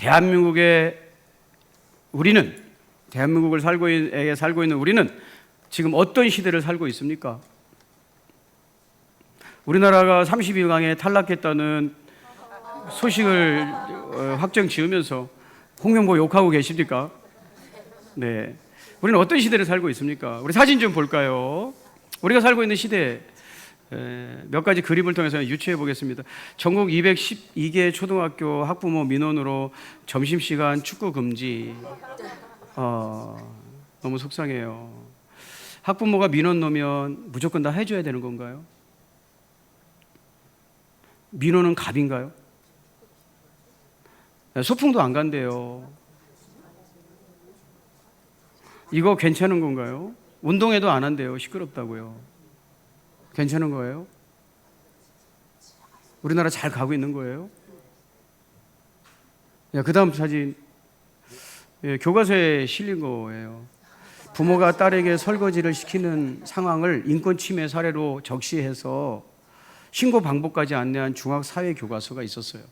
대한민국을 살고 있는 우리는 지금 어떤 시대를 살고 있습니까? 우리나라가 32강에 탈락했다는 소식을 확정 지으면서 홍명보 욕하고 계십니까? 네. 우리는 어떤 시대를 살고 있습니까? 우리 사진 좀 볼까요? 우리가 살고 있는 시대 몇 가지 그림을 통해서 유추해 보겠습니다. 전국 212개 초등학교 학부모 민원으로 점심시간 축구 금지. 너무 속상해요. 학부모가 민원 넣으면 무조건 다 해줘야 되는 건가요? 민원은 갑인가요? 소풍도 안 간대요. 이거 괜찮은 건가요? 운동회도 안 한대요. 시끄럽다고요. 괜찮은 거예요? 우리나라 잘 가고 있는 거예요? 그 다음 사진, 교과서에 실린 거예요. 부모가 딸에게 설거지를 시키는 상황을 인권 침해 사례로 적시해서 신고 방법까지 안내한 중학사회교과서가 있었어요.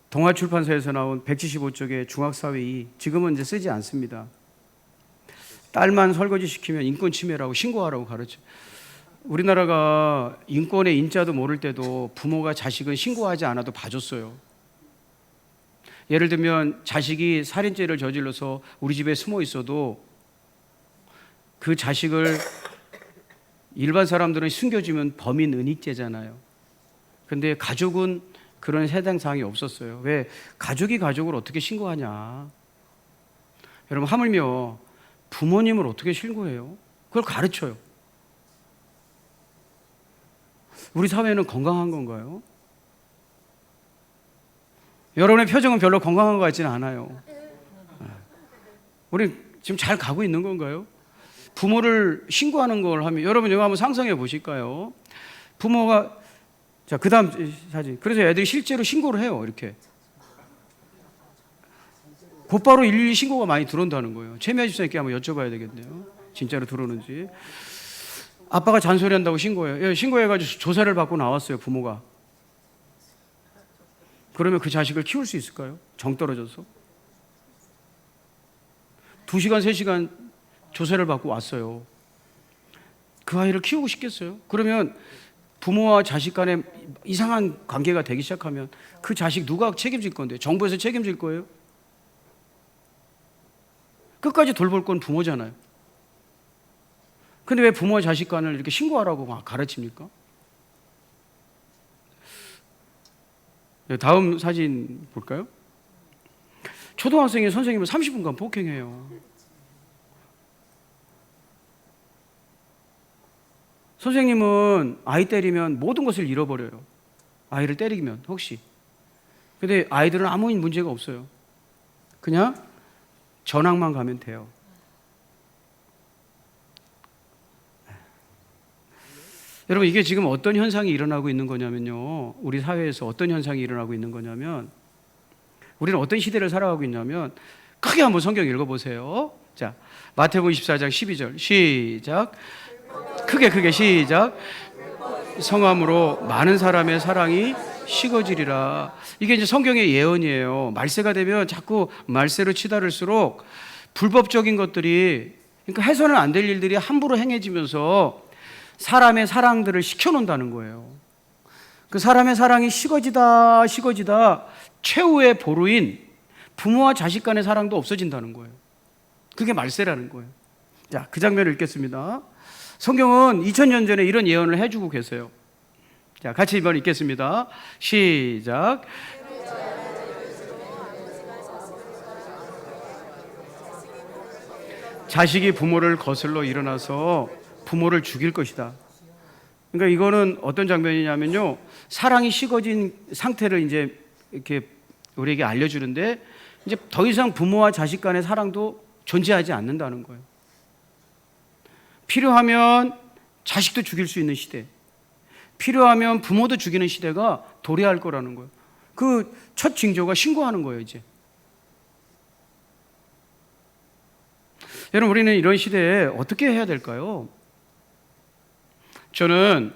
동아출판사에서 나온 175쪽의 중학사회 2, 지금은 이제 쓰지 않습니다. 딸만 설거지 시키면 인권 침해라고 신고하라고 가르쳐. 우리나라가 인권의 인자도 모를 때도 부모가 자식은 신고하지 않아도 봐줬어요. 예를 들면 자식이 살인죄를 저질러서 우리 집에 숨어 있어도 그 자식을 일반 사람들은 숨겨주면 범인 은닉죄잖아요. 근데 가족은 그런 해당 사항이 없었어요. 왜? 가족이 가족을 어떻게 신고하냐. 여러분, 하물며 부모님을 어떻게 신고해요? 그걸 가르쳐요. 우리 사회는 건강한 건가요? 여러분의 표정은 별로 건강한 것 같지는 않아요. 우리 지금 잘 가고 있는 건가요? 부모를 신고하는 걸 하면, 여러분 이거 한번 상상해 보실까요? 부모가, 자, 그 다음 사진. 그래서 애들이 실제로 신고를 해요. 이렇게 곧바로 112 신고가 많이 들어온다는 거예요. 최미아 집사님께 한번 여쭤봐야 되겠네요. 진짜로 들어오는지. 아빠가 잔소리한다고 신고해요. 신고해가지고 조사를 받고 나왔어요. 부모가. 그러면 그 자식을 키울 수 있을까요? 정 떨어져서 2시간 3시간 조사를 받고 왔어요. 그 아이를 키우고 싶겠어요? 그러면 부모와 자식 간에 이상한 관계가 되기 시작하면 그 자식 누가 책임질 건데? 정부에서 책임질 거예요? 끝까지 돌볼 건 부모잖아요. 근데 왜 부모와 자식 간을 이렇게 신고하라고 막 가르칩니까? 다음 사진 볼까요? 초등학생이 선생님을 30분간 폭행해요. 선생님은 아이 때리면 모든 것을 잃어버려요. 아이를 때리면 혹시. 근데 아이들은 아무 문제가 없어요. 그냥 전학만 가면 돼요. 여러분, 이게 지금 어떤 현상이 일어나고 있는 거냐면요. 우리 사회에서 어떤 현상이 일어나고 있는 거냐면, 우리는 어떤 시대를 살아가고 있냐면, 크게 한번 성경 읽어보세요. 자, 마태복음 24장 12절 시작. 크게 시작. 성함으로 많은 사람의 사랑이 식어지리라. 이게 이제 성경의 예언이에요. 말세가 되면 자꾸 말세로 치달을수록 불법적인 것들이, 그러니까 해서는 안 될 일들이 함부로 행해지면서 사람의 사랑들을 식혀놓는다는 거예요. 그 사람의 사랑이 식어지다 최후의 보루인 부모와 자식 간의 사랑도 없어진다는 거예요. 그게 말세라는 거예요. 자, 그 장면을 읽겠습니다. 성경은 2000년 전에 이런 예언을 해주고 계세요. 자, 같이 이번 읽겠습니다. 시작. 자식이 부모를 거슬러 일어나서 부모를 죽일 것이다. 그러니까 이거는 어떤 장면이냐면요, 사랑이 식어진 상태를 이제 이렇게 우리에게 알려주는데, 이제 더 이상 부모와 자식 간의 사랑도 존재하지 않는다는 거예요. 필요하면 자식도 죽일 수 있는 시대, 필요하면 부모도 죽이는 시대가 도래할 거라는 거예요. 그 첫 징조가 신고하는 거예요, 이제. 여러분, 우리는 이런 시대에 어떻게 해야 될까요? 저는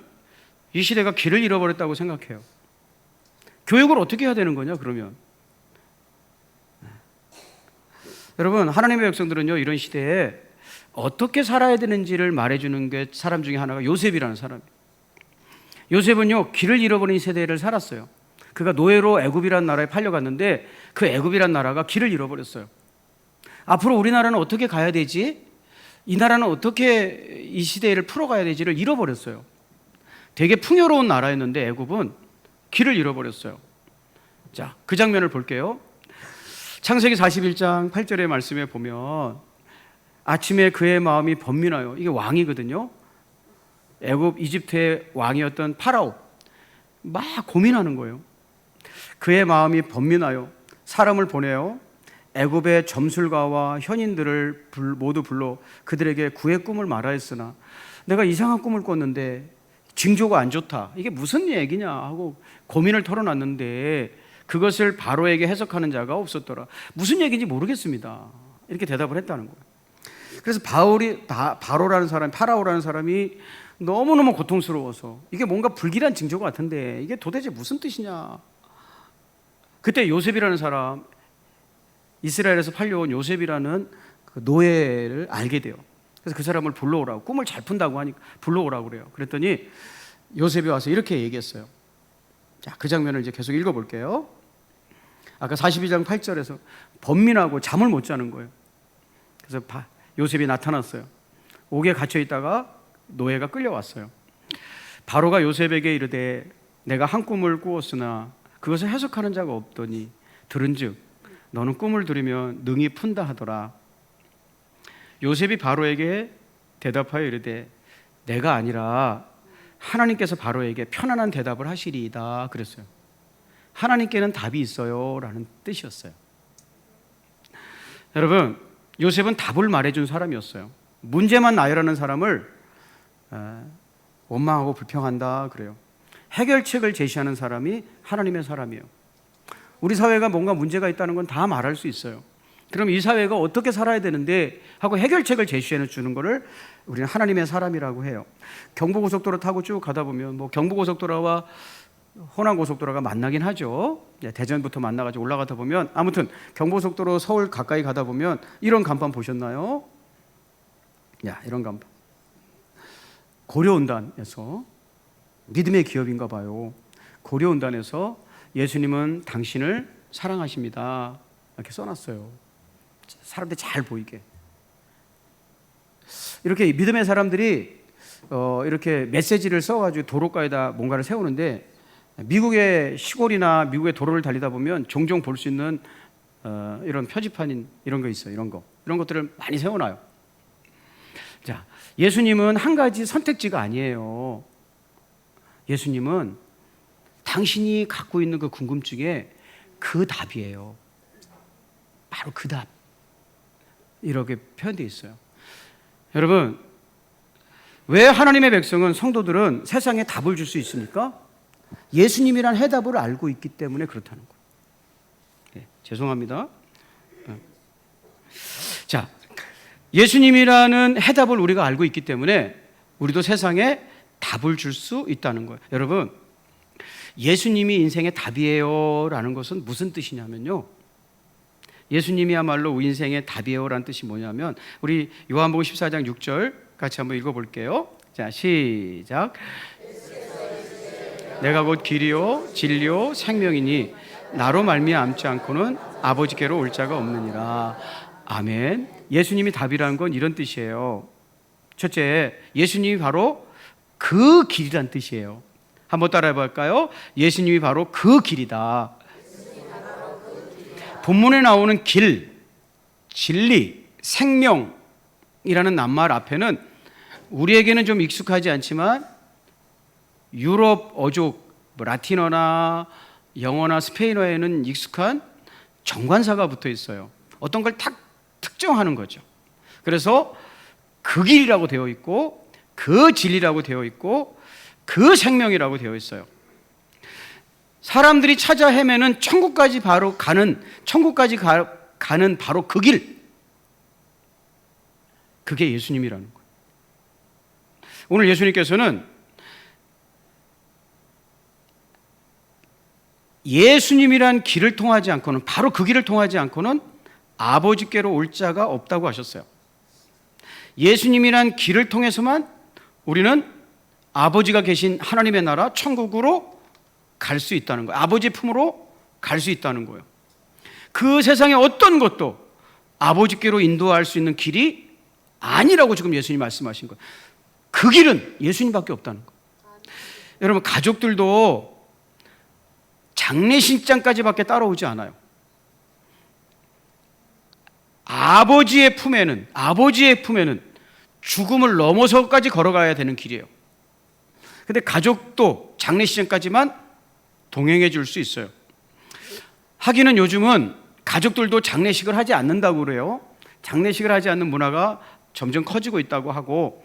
이 시대가 길을 잃어버렸다고 생각해요. 교육을 어떻게 해야 되는 거냐 그러면. 여러분, 하나님의 백성들은요, 이런 시대에 어떻게 살아야 되는지를 말해주는 게 사람 중에 하나가 요셉이라는 사람이에요. 요셉은요, 길을 잃어버린 세대를 살았어요. 그가 노예로 애굽이라는 나라에 팔려갔는데 그 애굽이라는 나라가 길을 잃어버렸어요. 앞으로 우리나라는 어떻게 가야 되지? 이 나라는 어떻게 이 시대를 풀어가야 되지를 잃어버렸어요. 되게 풍요로운 나라였는데 애굽은 길을 잃어버렸어요. 자, 그 장면을 볼게요. 창세기 41장 8절의 말씀에 보면 아침에 그의 마음이 번민하여, 이게 왕이거든요. 애굽 이집트의 왕이었던 파라오, 막 고민하는 거예요. 그의 마음이 번민하여 사람을 보내요. 애굽의 점술가와 현인들을 모두 불러 그들에게 그의 꿈을 말하였으나 내가 이상한 꿈을 꿨는데 징조가 안 좋다. 이게 무슨 얘기냐 하고 고민을 털어놨는데 그것을 바로에게 해석하는 자가 없었더라. 무슨 얘기인지 모르겠습니다. 이렇게 대답을 했다는 거예요. 그래서 바로라는 사람, 파라오라는 사람이 너무너무 고통스러워서 이게 뭔가 불길한 징조 같은데 이게 도대체 무슨 뜻이냐. 그때 요셉이라는 사람, 이스라엘에서 팔려온 요셉이라는 그 노예를 알게 돼요. 그래서 그 사람을 불러오라고, 꿈을 잘 푼다고 하니까 불러오라고 그래요. 그랬더니 요셉이 와서 이렇게 얘기했어요. 자, 그 장면을 이제 계속 읽어볼게요. 아까 42장 8절에서 번민하고 잠을 못 자는 거예요. 그래서 요셉이 나타났어요. 옥에 갇혀 있다가 노예가 끌려왔어요. 바로가 요셉에게 이르되 내가 한 꿈을 꾸었으나 그것을 해석하는 자가 없더니 들은즉 너는 꿈을 들으면 능히 푼다 하더라. 요셉이 바로에게 대답하여 이르되 내가 아니라 하나님께서 바로에게 편안한 대답을 하시리이다 그랬어요. 하나님께는 답이 있어요 라는 뜻이었어요. 여러분, 요셉은 답을 말해준 사람이었어요. 문제만 나열하는 사람을 원망하고 불평한다 그래요. 해결책을 제시하는 사람이 하나님의 사람이에요. 우리 사회가 뭔가 문제가 있다는 건 다 말할 수 있어요. 그럼 이 사회가 어떻게 살아야 되는데 하고 해결책을 제시해 주는 거를 우리는 하나님의 사람이라고 해요. 경부고속도로 타고 쭉 가다 보면 뭐 경부고속도로와 호남고속도로가 만나긴 하죠. 대전부터 만나가지고 올라가다 보면, 아무튼 경부고속도로 서울 가까이 가다 보면 이런 간판 보셨나요? 야, 이런 간판. 고려온단에서, 믿음의 기업인가 봐요. 고려온단에서 예수님은 당신을 사랑하십니다 이렇게 써놨어요. 사람들이 잘 보이게. 이렇게 믿음의 사람들이 이렇게 메시지를 써가지고 도로가에다 뭔가를 세우는데, 미국의 시골이나 미국의 도로를 달리다 보면 종종 볼 수 있는 이런 표지판 이런 거 있어요. 이런 것들을 많이 세워놔요. 자, 예수님은 한 가지 선택지가 아니에요. 예수님은 당신이 갖고 있는 그 궁금증에 그 답이에요. 바로 그 답. 이렇게 표현되어 있어요. 여러분, 왜 하나님의 백성은, 성도들은 세상에 답을 줄 수 있습니까? 예수님이란 해답을 알고 있기 때문에 그렇다는 거예요. 네, 죄송합니다. 자, 예수님이라는 해답을 우리가 알고 있기 때문에 우리도 세상에 답을 줄 수 있다는 거예요. 여러분, 예수님이 인생의 답이에요 라는 것은 무슨 뜻이냐면요, 예수님이야말로 우리 인생의 답이에요 라는 뜻이 뭐냐면, 우리 요한복음 14장 6절 같이 한번 읽어볼게요. 자, 시작. 내가 곧 길이요 진리요 생명이니 나로 말미암지 않고는 아버지께로 올 자가 없느니라. 아멘. 예수님이 답이라는 건 이런 뜻이에요. 첫째, 예수님이 바로 그 길이란 뜻이에요. 한번 따라해 볼까요? 예수님이 바로 그 길이다. 본문에 나오는 길, 진리, 생명이라는 낱말 앞에는 우리에게는 좀 익숙하지 않지만 유럽 어족, 라틴어나 영어나 스페인어에는 익숙한 정관사가 붙어 있어요. 어떤 걸 딱 특정하는 거죠. 그래서 그 길이라고 되어 있고, 그 진리라고 되어 있고, 그 생명이라고 되어 있어요. 사람들이 찾아 헤매는 천국까지 가는 바로 그 길, 그게 예수님이라는 거예요. 오늘 예수님께서는 예수님이란 길을 통하지 않고는, 바로 그 길을 통하지 않고는 아버지께로 올 자가 없다고 하셨어요. 예수님이란 길을 통해서만 우리는 아버지가 계신 하나님의 나라 천국으로 갈 수 있다는 거예요. 아버지 품으로 갈 수 있다는 거예요. 그 세상의 어떤 것도 아버지께로 인도할 수 있는 길이 아니라고 지금 예수님 말씀하신 거예요. 그 길은 예수님밖에 없다는 거예요. 여러분, 가족들도 장례식장까지밖에 따라오지 않아요. 아버지의 품에는 죽음을 넘어서까지 걸어가야 되는 길이에요. 근데 가족도 장례식장까지만 동행해 줄 수 있어요. 하기는 요즘은 가족들도 장례식을 하지 않는다고 그래요. 장례식을 하지 않는 문화가 점점 커지고 있다고 하고,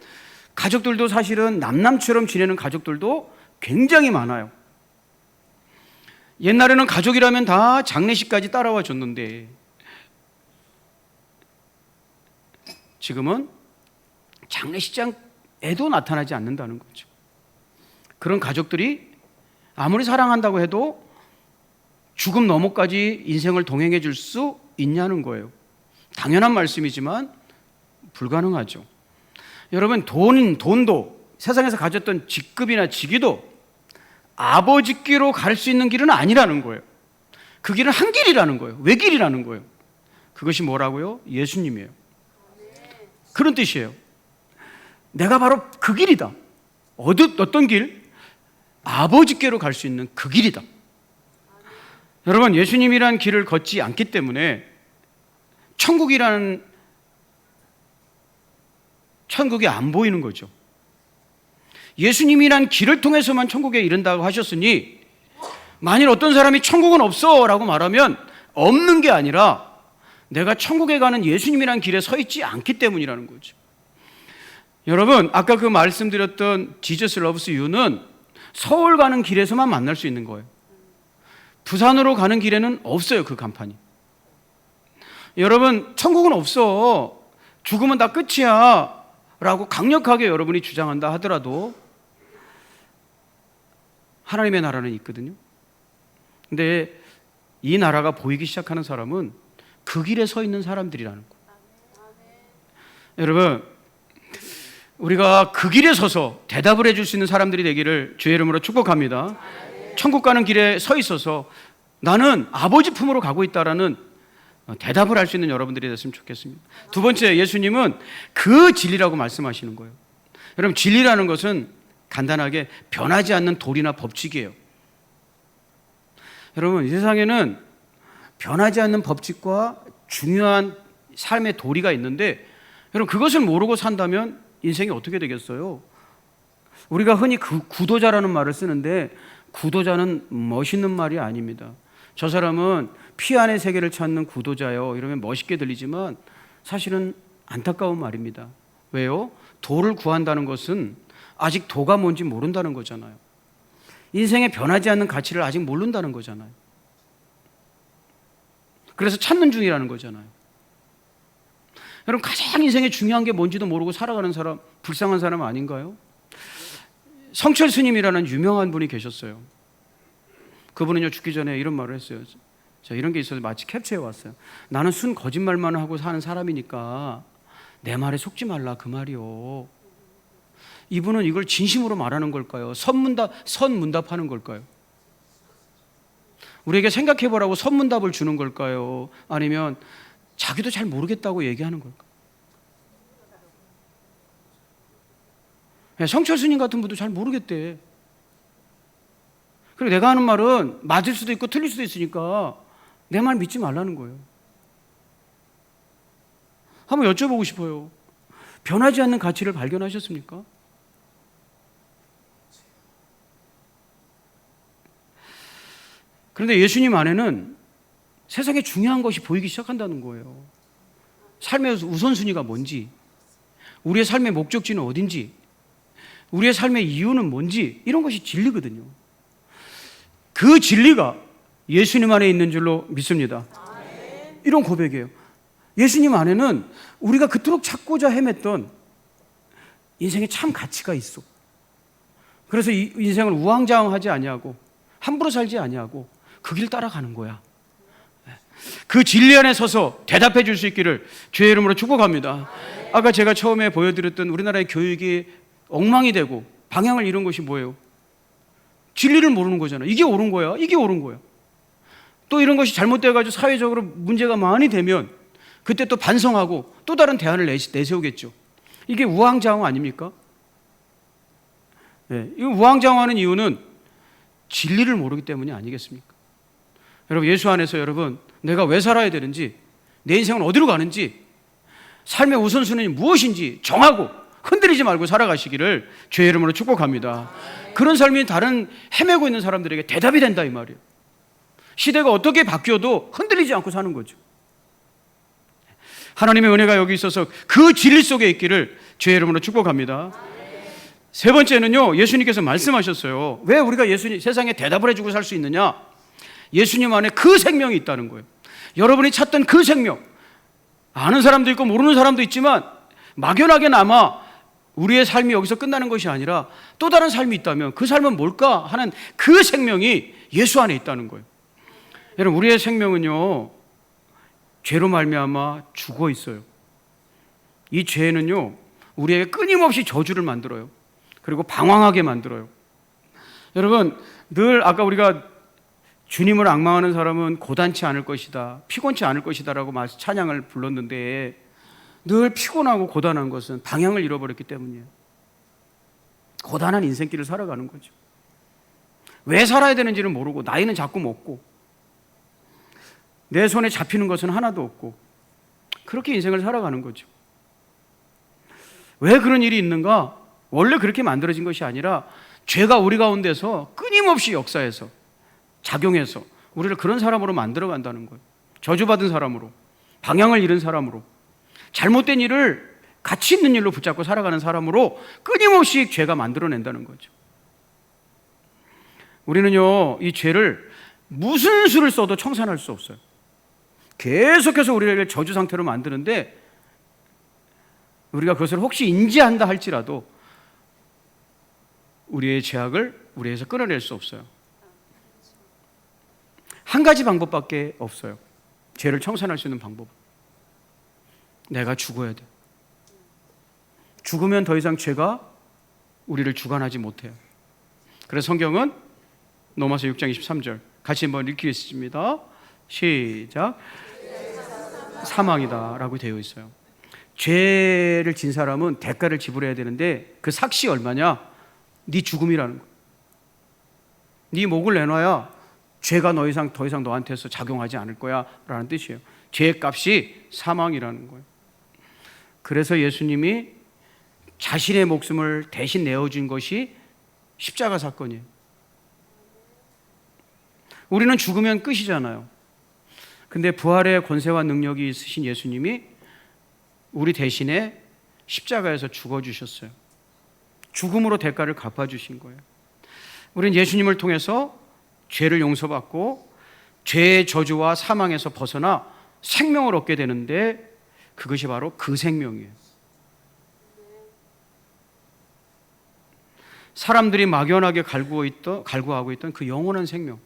가족들도 사실은 남남처럼 지내는 가족들도 굉장히 많아요. 옛날에는 가족이라면 다 장례식까지 따라와 줬는데 지금은 장례식장에도 나타나지 않는다는 거죠. 그런 가족들이 아무리 사랑한다고 해도 죽음 너머까지 인생을 동행해 줄 수 있냐는 거예요. 당연한 말씀이지만 불가능하죠. 여러분, 돈도 세상에서 가졌던 직급이나 직위도 아버지께로 갈 수 있는 길은 아니라는 거예요. 그 길은 한 길이라는 거예요. 외길이라는 거예요. 그것이 뭐라고요? 예수님이에요. 그런 뜻이에요. 내가 바로 그 길이다. 어떤 길? 아버지께로 갈 수 있는 그 길이다. 여러분, 예수님이란 길을 걷지 않기 때문에 천국이 안 보이는 거죠. 예수님이란 길을 통해서만 천국에 이른다고 하셨으니, 만일 어떤 사람이 천국은 없어 라고 말하면 없는 게 아니라 내가 천국에 가는 예수님이란 길에 서 있지 않기 때문이라는 거죠. 여러분, 아까 그 말씀드렸던 Jesus loves you는 서울 가는 길에서만 만날 수 있는 거예요. 부산으로 가는 길에는 없어요, 그 간판이. 여러분, 천국은 없어, 죽으면 다 끝이야 라고 강력하게 여러분이 주장한다 하더라도 하나님의 나라는 있거든요. 근데 이 나라가 보이기 시작하는 사람은 그 길에 서 있는 사람들이라는 거예요. 여러분, 우리가 그 길에 서서 대답을 해줄 수 있는 사람들이 되기를 주의 이름으로 축복합니다. 천국 가는 길에 서 있어서 나는 아버지 품으로 가고 있다라는 대답을 할 수 있는 여러분들이 됐으면 좋겠습니다. 두 번째, 예수님은 그 진리라고 말씀하시는 거예요. 여러분, 진리라는 것은 간단하게 변하지 않는 도리나 법칙이에요. 여러분, 이 세상에는 변하지 않는 법칙과 중요한 삶의 도리가 있는데, 여러분, 그것을 모르고 산다면 인생이 어떻게 되겠어요? 우리가 흔히 구도자라는 말을 쓰는데, 구도자는 멋있는 말이 아닙니다. 저 사람은 피 안의 세계를 찾는 구도자요, 이러면 멋있게 들리지만 사실은 안타까운 말입니다. 왜요? 도를 구한다는 것은 아직 도가 뭔지 모른다는 거잖아요. 인생에 변하지 않는 가치를 아직 모른다는 거잖아요. 그래서 찾는 중이라는 거잖아요. 여러분, 가장 인생에 중요한 게 뭔지도 모르고 살아가는 사람, 불쌍한 사람 아닌가요? 성철 스님이라는 유명한 분이 계셨어요. 그분은요, 죽기 전에 이런 말을 했어요. 자, 이런 게 있어서 마치 캡처해 왔어요. 나는 순 거짓말만 하고 사는 사람이니까 내 말에 속지 말라, 그 말이요. 이분은 이걸 진심으로 말하는 걸까요? 선문답하는 걸까요? 우리에게 생각해보라고 선문답을 주는 걸까요? 아니면 자기도 잘 모르겠다고 얘기하는 걸까요? 성철 스님 같은 분도 잘 모르겠대. 그리고 내가 하는 말은 맞을 수도 있고 틀릴 수도 있으니까 내 말 믿지 말라는 거예요. 한번 여쭤보고 싶어요. 변하지 않는 가치를 발견하셨습니까? 그런데 예수님 안에는 세상에 중요한 것이 보이기 시작한다는 거예요. 삶의 우선순위가 뭔지, 우리의 삶의 목적지는 어딘지, 우리의 삶의 이유는 뭔지, 이런 것이 진리거든요. 그 진리가 예수님 안에 있는 줄로 믿습니다. 이런 고백이에요. 예수님 안에는 우리가 그토록 찾고자 헤맸던 인생에 참 가치가 있어. 그래서 이 인생을 우왕좌왕하지 아니하고 함부로 살지 아니하고 그 길 따라가는 거야. 그 진리 안에 서서 대답해 줄 수 있기를 주의 이름으로 축복합니다. 아까 제가 처음에 보여드렸던 우리나라의 교육이 엉망이 되고 방향을 잃은 것이 뭐예요? 진리를 모르는 거잖아요. 이게 옳은 거야, 이게 옳은 거야. 또 이런 것이 잘못돼가지고 사회적으로 문제가 많이 되면 그때 또 반성하고 또 다른 대안을 내세우겠죠. 이게 우왕좌왕 아닙니까? 네, 이 우왕좌왕하는 이유는 진리를 모르기 때문이 아니겠습니까? 여러분, 예수 안에서 여러분, 내가 왜 살아야 되는지, 내 인생은 어디로 가는지, 삶의 우선순위는 무엇인지 정하고 흔들리지 말고 살아가시기를 주의 이름으로 축복합니다. 그런 삶이 다른 헤매고 있는 사람들에게 대답이 된다 이 말이에요. 시대가 어떻게 바뀌어도 흔들리지 않고 사는 거죠. 하나님의 은혜가 여기 있어서 그 진리 속에 있기를 주의 이름으로 축복합니다. 세 번째는요, 예수님께서 말씀하셨어요. 왜 우리가 세상에 대답을 해주고 살 수 있느냐? 예수님 안에 그 생명이 있다는 거예요. 여러분이 찾던 그 생명, 아는 사람도 있고 모르는 사람도 있지만 막연하게나마 우리의 삶이 여기서 끝나는 것이 아니라 또 다른 삶이 있다면 그 삶은 뭘까 하는 그 생명이 예수 안에 있다는 거예요. 여러분, 우리의 생명은요, 죄로 말미암아 죽어 있어요. 이 죄는요, 우리에게 끊임없이 저주를 만들어요. 그리고 방황하게 만들어요. 여러분, 늘 아까 우리가 주님을 앙망하는 사람은 고단치 않을 것이다, 피곤치 않을 것이다 라고 찬양을 불렀는데 늘 피곤하고 고단한 것은 방향을 잃어버렸기 때문이에요. 고단한 인생길을 살아가는 거죠. 왜 살아야 되는지는 모르고 나이는 자꾸 먹고 내 손에 잡히는 것은 하나도 없고 그렇게 인생을 살아가는 거죠. 왜 그런 일이 있는가? 원래 그렇게 만들어진 것이 아니라 죄가 우리 가운데서 끊임없이 역사해서 작용해서 우리를 그런 사람으로 만들어 간다는 거예요. 저주받은 사람으로, 방향을 잃은 사람으로, 잘못된 일을 가치 있는 일로 붙잡고 살아가는 사람으로 끊임없이 죄가 만들어낸다는 거죠. 우리는요, 이 죄를 무슨 수를 써도 청산할 수 없어요. 계속해서 우리를 저주 상태로 만드는데 우리가 그것을 혹시 인지한다 할지라도 우리의 죄악을 우리에서 끊어낼 수 없어요. 한 가지 방법밖에 없어요. 죄를 청산할 수 있는 방법. 내가 죽어야 돼. 죽으면 더 이상 죄가 우리를 주관하지 못해요. 그래서 성경은 로마서 6장 23절 같이 한번 읽겠습니다. 시작. 사망이다 라고 되어 있어요. 죄를 진 사람은 대가를 지불해야 되는데 그 삭시 얼마냐? 네 죽음이라는 거예요. 네 목을 내놔야 죄가 더 이상 너한테서 작용하지 않을 거야 라는 뜻이에요. 죄의 값이 사망이라는 거예요. 그래서 예수님이 자신의 목숨을 대신 내어준 것이 십자가 사건이에요. 우리는 죽으면 끝이잖아요. 근데 부활의 권세와 능력이 있으신 예수님이 우리 대신에 십자가에서 죽어주셨어요. 죽음으로 대가를 갚아주신 거예요. 우리는 예수님을 통해서 죄를 용서받고 죄의 저주와 사망에서 벗어나 생명을 얻게 되는데 그것이 바로 그 생명이에요. 사람들이 막연하게 갈구하고 있던 그 영원한 생명,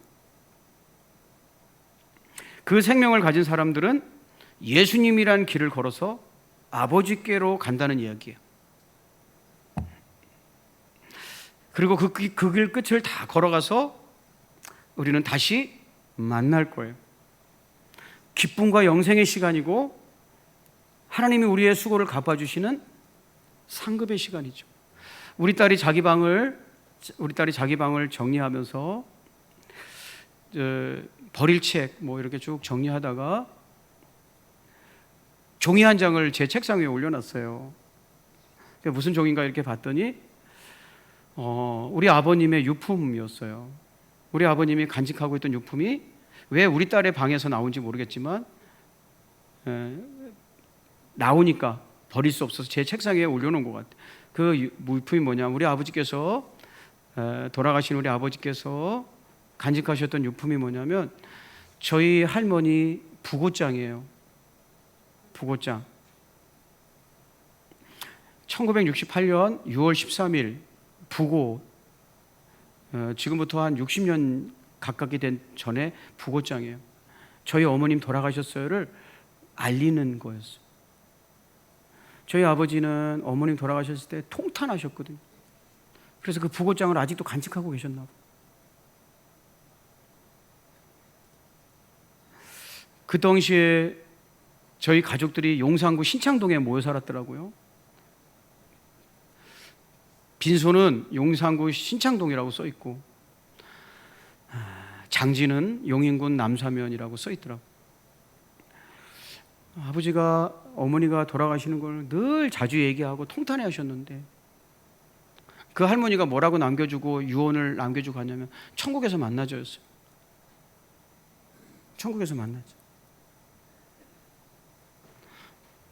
그 생명을 가진 사람들은 예수님이란 길을 걸어서 아버지께로 간다는 이야기예요. 그리고 그 길 끝을 다 걸어가서 우리는 다시 만날 거예요. 기쁨과 영생의 시간이고 하나님이 우리의 수고를 갚아주시는 상급의 시간이죠. 우리 딸이 자기 방을 정리하면서 버릴 책 이렇게 쭉 정리하다가 종이 한 장을 제 책상 위에 올려놨어요. 무슨 종인가 이렇게 봤더니 우리 아버님의 유품이었어요. 우리 아버님이 간직하고 있던 유품이 왜 우리 딸의 방에서 나온지 모르겠지만 나오니까 버릴 수 없어서 제 책상 위에 올려놓은 것 같아요. 그 유품이 뭐냐, 우리 아버지께서 돌아가신 우리 아버지께서 간직하셨던 유품이 뭐냐면 저희 할머니 부고장이에요. 부고장. 1968년 6월 13일 부고, 지금부터 한 60년 가깝게 된 전에 부고장이에요. 저희 어머님 돌아가셨어요를 알리는 거였어요. 저희 아버지는 어머님 돌아가셨을 때 통탄하셨거든요. 그래서 그 부고장을 아직도 간직하고 계셨나 봐요. 그 당시에 저희 가족들이 용산구 신창동에 모여 살았더라고요. 빈소는 용산구 신창동이라고 써 있고 장지는 용인군 남사면이라고 써 있더라고요. 아버지가 어머니가 돌아가시는 걸 늘 자주 얘기하고 통탄해 하셨는데 그 할머니가 뭐라고 남겨주고 유언을 남겨주고 가냐면 천국에서 만나죠였어요. 천국에서 만나죠.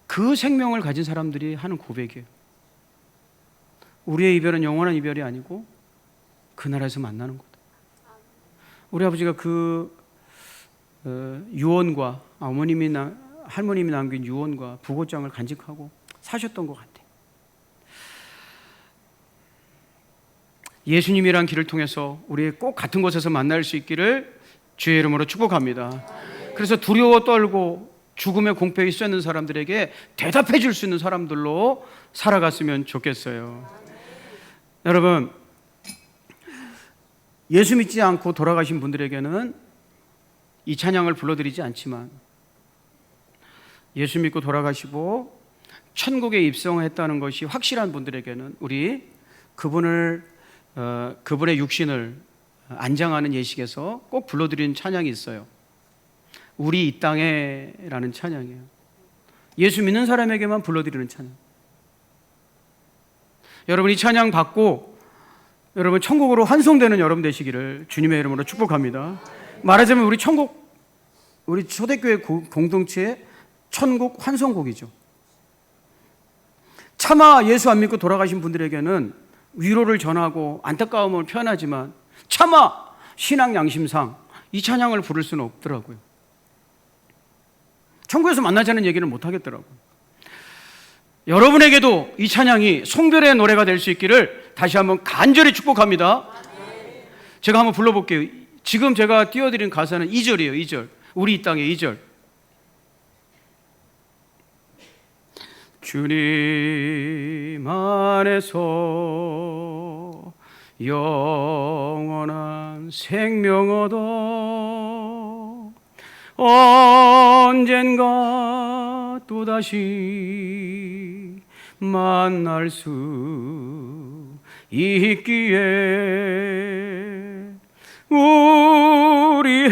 그 생명을 가진 사람들이 하는 고백이에요. 우리의 이별은 영원한 이별이 아니고 그 나라에서 만나는 거다. 우리 아버지가 그 유언과 할머님이 남긴 유언과 부고장을 간직하고 사셨던 것 같아요. 예수님이란 길을 통해서 우리 꼭 같은 곳에서 만날 수 있기를 주의 이름으로 축복합니다. 그래서 두려워 떨고 죽음의 공포에 휩싸이는 사람들에게 대답해 줄 수 있는 사람들로 살아갔으면 좋겠어요. 여러분, 예수 믿지 않고 돌아가신 분들에게는 이 찬양을 불러드리지 않지만 예수 믿고 돌아가시고 천국에 입성했다는 것이 확실한 분들에게는 우리 그분의 육신을 안장하는 예식에서 꼭 불러드리는 찬양이 있어요. 우리 이 땅에라는 찬양이에요. 예수 믿는 사람에게만 불러드리는 찬양. 여러분 이 찬양 받고 여러분 천국으로 환송되는 여러분 되시기를 주님의 이름으로 축복합니다. 말하자면 우리 초대교회 공동체의 천국 환송곡이죠. 차마 예수 안 믿고 돌아가신 분들에게는 위로를 전하고 안타까움을 표현하지만 차마 신앙 양심상 이 찬양을 부를 수는 없더라고요. 천국에서 만나자는 얘기는 못 하겠더라고요. 여러분에게도 이 찬양이 송별의 노래가 될 수 있기를 다시 한번 간절히 축복합니다. 제가 한번 불러볼게요. 지금 제가 띄워드린 가사는 2절이에요. 2절. 우리 이 땅의 2절. 주님 안에서 영원한 생명 얻어 언젠가 또다시 만날 수 있기에 우리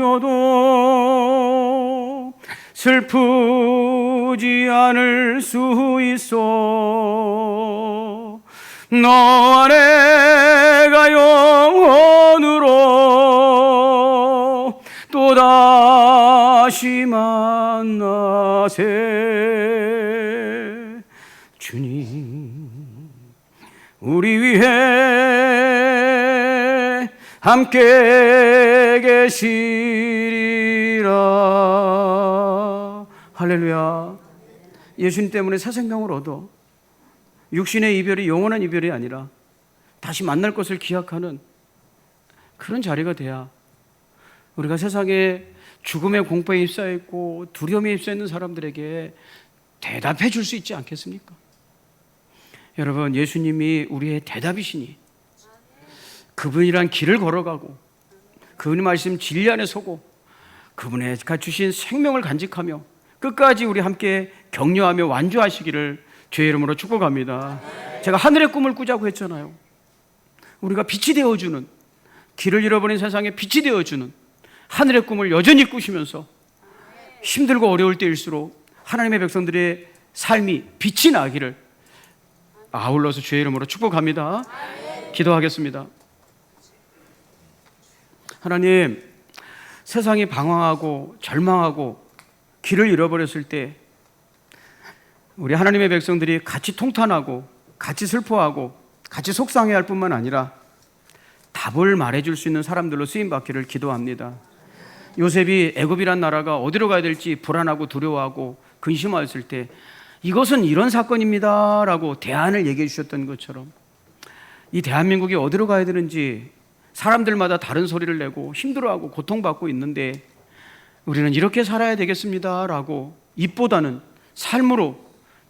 헤어져도 슬프지 않을 수 있어 너 안에가 영원으로 또다시 만나세 주님 우리 위해 함께 계시리라. 할렐루야. 예수님 때문에 새 생명을 얻어 육신의 이별이 영원한 이별이 아니라 다시 만날 것을 기약하는 그런 자리가 돼야 우리가 세상에 죽음의 공포에 휩싸여있고 두려움에 휩싸여있는 사람들에게 대답해 줄 수 있지 않겠습니까? 여러분, 예수님이 우리의 대답이시니 그분이란 길을 걸어가고 그분의 말씀 진리 안에 서고 그분의 주신 생명을 간직하며 끝까지 우리 함께 격려하며 완주하시기를 주의 이름으로 축복합니다. 제가 하늘의 꿈을 꾸자고 했잖아요. 우리가 빛이 되어주는, 길을 잃어버린 세상에 빛이 되어주는 하늘의 꿈을 여전히 꾸시면서 힘들고 어려울 때일수록 하나님의 백성들의 삶이 빛이 나기를 아울러서 주의 이름으로 축복합니다. 기도하겠습니다. 하나님, 세상이 방황하고 절망하고 길을 잃어버렸을 때 우리 하나님의 백성들이 같이 통탄하고 같이 슬퍼하고 같이 속상해할 뿐만 아니라 답을 말해줄 수 있는 사람들로 쓰임받기를 기도합니다. 요셉이 애굽이란 나라가 어디로 가야 될지 불안하고 두려워하고 근심하였을 때 이것은 이런 사건입니다 라고 대안을 얘기해 주셨던 것처럼 이 대한민국이 어디로 가야 되는지 사람들마다 다른 소리를 내고 힘들어하고 고통받고 있는데 우리는 이렇게 살아야 되겠습니다라고 입보다는 삶으로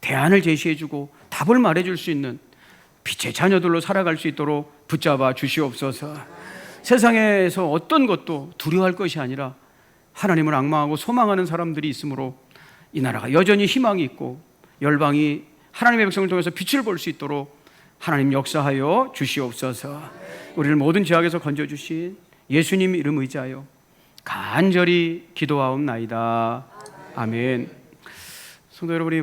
대안을 제시해주고 답을 말해줄 수 있는 빛의 자녀들로 살아갈 수 있도록 붙잡아 주시옵소서. 세상에서 어떤 것도 두려워할 것이 아니라 하나님을 앙망하고 소망하는 사람들이 있으므로 이 나라가 여전히 희망이 있고 열방이 하나님의 백성을 통해서 빛을 볼 수 있도록 하나님 역사하여 주시옵소서. 우리를 모든 죄악에서 건져주신 예수님 이름 의지하여 간절히 기도하옵나이다. 아멘. 성도 여러분이